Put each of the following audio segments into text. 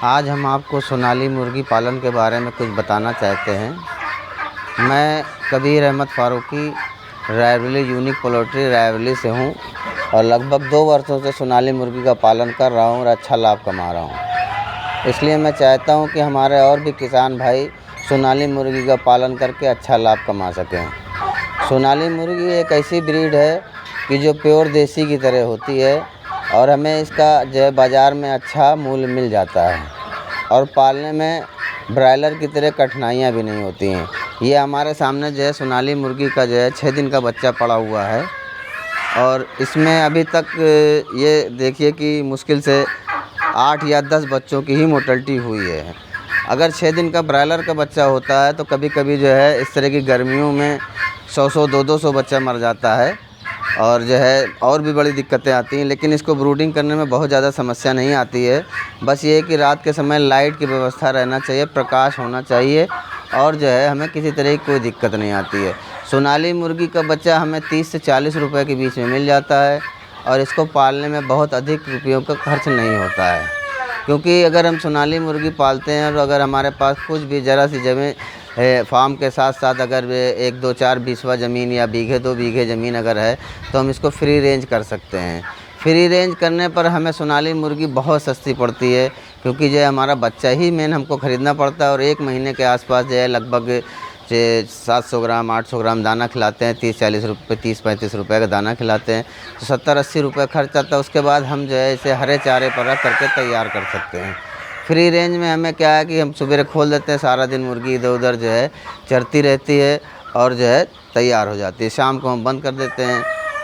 आज हम आपको सोनाली मुर्गी पालन के बारे में कुछ बताना चाहते हैं। मैं कबीर अहमद फ़ारूकी रायबरेली यूनिक पोल्ट्री रायबरेली से हूँ और लगभग 2 वर्षों से सोनाली मुर्गी का पालन कर रहा हूँ और अच्छा लाभ कमा रहा हूँ। इसलिए मैं चाहता हूँ कि हमारे और भी किसान भाई सोनाली मुर्गी का पालन करके अच्छा लाभ कमा सकें। सोनाली मुर्गी एक ऐसी ब्रीड है कि जो प्योर देसी की तरह होती है और हमें इसका जो है बाज़ार में अच्छा मूल्य मिल जाता है और पालने में ब्रायलर की तरह कठिनाइयाँ भी नहीं होती हैं। ये हमारे सामने जो है सोनाली मुर्गी का जो है 6 दिन का बच्चा पड़ा हुआ है और इसमें अभी तक ये देखिए कि मुश्किल से 8 या 10 बच्चों की ही मोर्टेलिटी हुई है। अगर 6 दिन का ब्रायलर का बच्चा होता है तो कभी कभी जो है इस तरह की गर्मियों में 100-100 200 बच्चा मर जाता है और जो है और भी बड़ी दिक्कतें आती हैं। लेकिन इसको ब्रूडिंग करने में बहुत ज़्यादा समस्या नहीं आती है। बस ये है कि रात के समय लाइट की व्यवस्था रहना चाहिए, प्रकाश होना चाहिए और जो है हमें किसी तरह की कोई दिक्कत नहीं आती है। सोनाली मुर्गी का बच्चा हमें 30 से 40 रुपए के बीच में मिल जाता है और इसको पालने में बहुत अधिक रुपयों का खर्च नहीं होता है, क्योंकि अगर हम सोनाली मुर्गी पालते हैं और अगर हमारे पास कुछ भी ज़रा सी ज़मीन फार्म के साथ साथ अगर 1, 2, 4 बीसवा ज़मीन या बीघे 2 बीघे ज़मीन अगर है तो हम इसको फ्री रेंज कर सकते हैं। फ्री रेंज करने पर हमें सोनाली मुर्गी बहुत सस्ती पड़ती है, क्योंकि जो है हमारा बच्चा ही मेन हमको ख़रीदना पड़ता है और 1 महीने के आसपास जो है लगभग 700 ग्राम 800 ग्राम दाना खिलाते हैं। 30-40 रुपये 30-35 रुपये का दाना खिलाते हैं तो 70-80 रुपये खर्च आता है। उसके बाद हम जो है इसे हरे चारे पर रख करके तैयार कर सकते हैं। फ्री रेंज में हमें क्या है कि हम सुबह खोल देते हैं, सारा दिन मुर्गी इधर उधर जो है चरती रहती है और जो है तैयार हो जाती है। शाम को हम बंद कर देते हैं।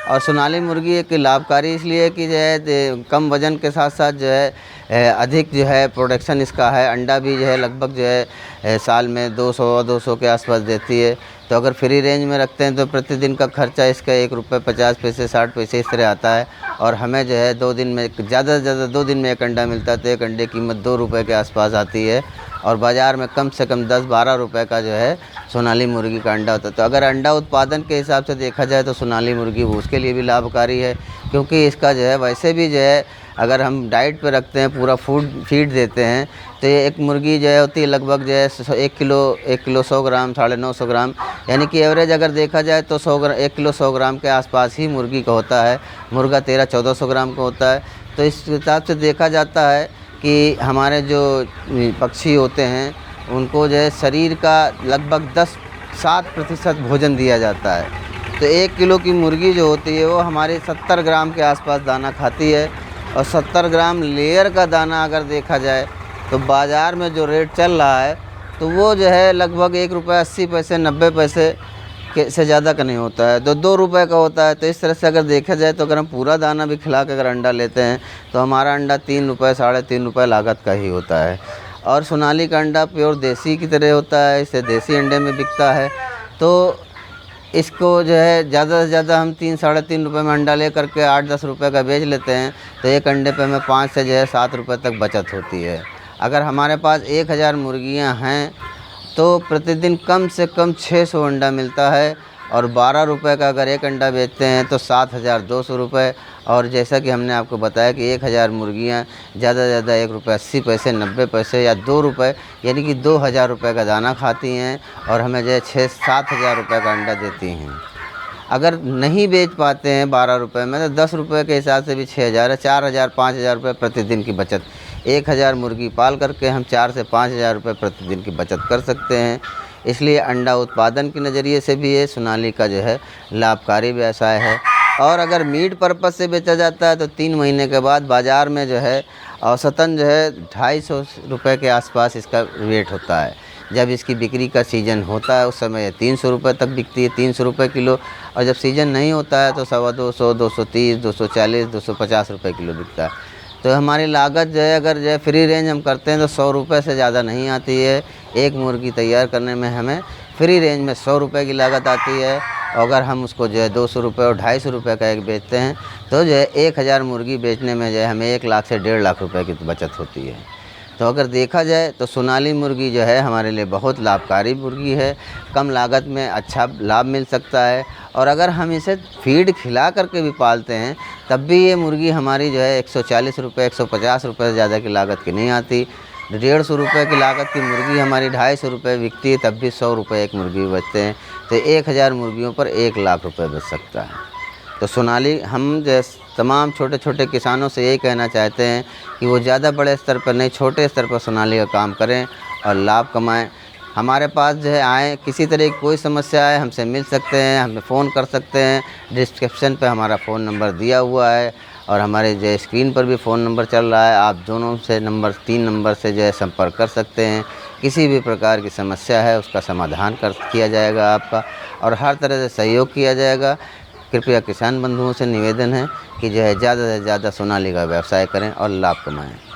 और सोनाली मुर्गी एक लाभकारी इसलिए है कि जो है कम वज़न के साथ साथ जो है अधिक जो है प्रोडक्शन इसका है। अंडा भी जो है लगभग जो है साल में 200 के आसपास देती है। तो अगर फ्री रेंज में रखते हैं तो प्रतिदिन का खर्चा इसका 1 रुपये 50 पैसे 60 पैसे इस तरह आता है और हमें जो है 2 दिन में ज़्यादा से ज़्यादा 2 दिन में 1 अंडा मिलता है। तो 1 अंडे की कीमत 2 रुपये के आसपास आती है और बाज़ार में कम से कम 10-12 रुपये का जो है सोनाली मुर्गी का अंडा होता है। तो अगर अंडा उत्पादन के हिसाब से देखा जाए तो सोनाली मुर्गी उसके लिए भी लाभकारी है, क्योंकि इसका जो है वैसे भी जो है अगर हम डाइट पे रखते हैं, पूरा फीड देते हैं तो ये एक मुर्गी जो है होती है लगभग जो है 1 किलो 100 ग्राम 950 ग्राम, यानी कि एवरेज अगर देखा जाए तो 1 किलो 100 ग्राम के आसपास ही मुर्गी का होता है। मुर्गा 1300-1400 ग्राम का होता है। तो इस हिसाब से देखा जाता है कि हमारे जो पक्षी होते हैं उनको जो है शरीर का लगभग 7% भोजन दिया जाता है। तो 1 किलो की मुर्गी जो होती है वो हमारे 70 ग्राम के आसपास दाना खाती है और 70 ग्राम लेयर का दाना अगर देखा जाए तो बाज़ार में जो रेट चल रहा है तो वो जो है लगभग 1 रुपये 80 पैसे 90 पैसे के से ज़्यादा का नहीं होता है, 2 रुपये का होता है। तो इस तरह से अगर देखा जाए तो अगर हम पूरा दाना भी खिला कर अगर अंडा लेते हैं तो हमारा अंडा 3 रुपये 3.5 रुपये लागत का ही होता है। और सोनाली का अंडा प्योर देसी की तरह होता है, इसे देसी अंडे में बिकता है। तो इसको जो है ज़्यादा से ज़्यादा हम 3-3.5 रुपये में अंडा ले करके 8-10 रुपये का बेच लेते हैं तो 1 अंडे पे हमें 5 से जो है 7 रुपये तक बचत होती है। अगर हमारे पास 1000 मुर्गियां हैं तो प्रतिदिन कम से कम 600 अंडा मिलता है और 12 रुपये का अगर 1 अंडा बेचते हैं तो 7200 रुपये। और जैसा कि हमने आपको बताया कि 1000 मुर्गियाँ ज़्यादा से ज़्यादा 1 रुपये 80 पैसे 90 पैसे या 2 रुपये यानी कि 2000 रुपये का दाना खाती हैं और हमें जो है 6-7 हज़ार रुपये का अंडा देती हैं। अगर नहीं बेच पाते हैं 12 रुपये में तो 10 रुपये के हिसाब से भी 6000 है, 4000-5000 रुपये प्रतिदिन की बचत। 1000 मुर्गी पाल करके हम 4 से 5000 रुपये प्रतिदिन की बचत कर सकते हैं। इसलिए अंडा उत्पादन के नज़रिए से भी ये सोनाली का जो है लाभकारी व्यवसाय है। और अगर मीट पर्पज़ से बेचा जाता है तो 3 महीने के बाद बाज़ार में जो है औसतन जो है 250 रुपये के आसपास इसका रेट होता है। जब इसकी बिक्री का सीज़न होता है उस समय 300 रुपये तक बिकती है, 300 रुपये किलो। और जब सीज़न नहीं होता है तो 250, 230, 240, 250 रुपये किलो बिकता है। तो हमारी लागत जो है अगर जो है फ्री रेंज हम करते हैं तो 100 रुपये से ज़्यादा नहीं आती है। एक मुर्गी तैयार करने में हमें फ्री रेंज में 100 रुपये की लागत आती है। और अगर हम उसको जो है 200 रुपये और 250 रुपये का एक बेचते हैं तो जो है 1000 मुर्गी बेचने में जो है हमें 1 लाख से 1.5 लाख रुपये की बचत होती है। तो अगर देखा जाए तो सोनाली मुर्गी जो है हमारे लिए बहुत लाभकारी मुर्गी है। कम लागत में अच्छा लाभ मिल सकता है और अगर हम इसे फीड खिला करके भी पालते हैं तब भी ये मुर्गी हमारी जो है 140 रुपये 150 रुपये से ज़्यादा की लागत की नहीं आती। ₹150 की लागत की मुर्गी हमारी ₹250 बिकती है, तब भी ₹100 एक मुर्गी बचते हैं। तो 1000 मुर्गियों पर ₹1,00,000 बच सकता है। तो सोनाली हम जैसे तमाम छोटे छोटे किसानों से यही कहना चाहते हैं कि वो ज़्यादा बड़े स्तर पर नहीं, छोटे स्तर पर सोनाली का काम करें और लाभ कमाएं। हमारे पास जो है आएँ, किसी तरह की कोई समस्या है हमसे मिल सकते हैं, हमें फ़ोन कर सकते हैं। डिस्क्रिप्शन पे हमारा फ़ोन नंबर दिया हुआ है और हमारे जो स्क्रीन पर भी फ़ोन नंबर चल रहा है। आप दोनों से नंबर 3 नंबर से जो है संपर्क कर सकते हैं। किसी भी प्रकार की समस्या है उसका समाधान किया जाएगा आपका, और हर तरह से सहयोग किया जाएगा। कृपया किसान बंधुओं से निवेदन है कि जो है ज़्यादा से ज़्यादा सोनाली का व्यवसाय करें और लाभ कमाएँ।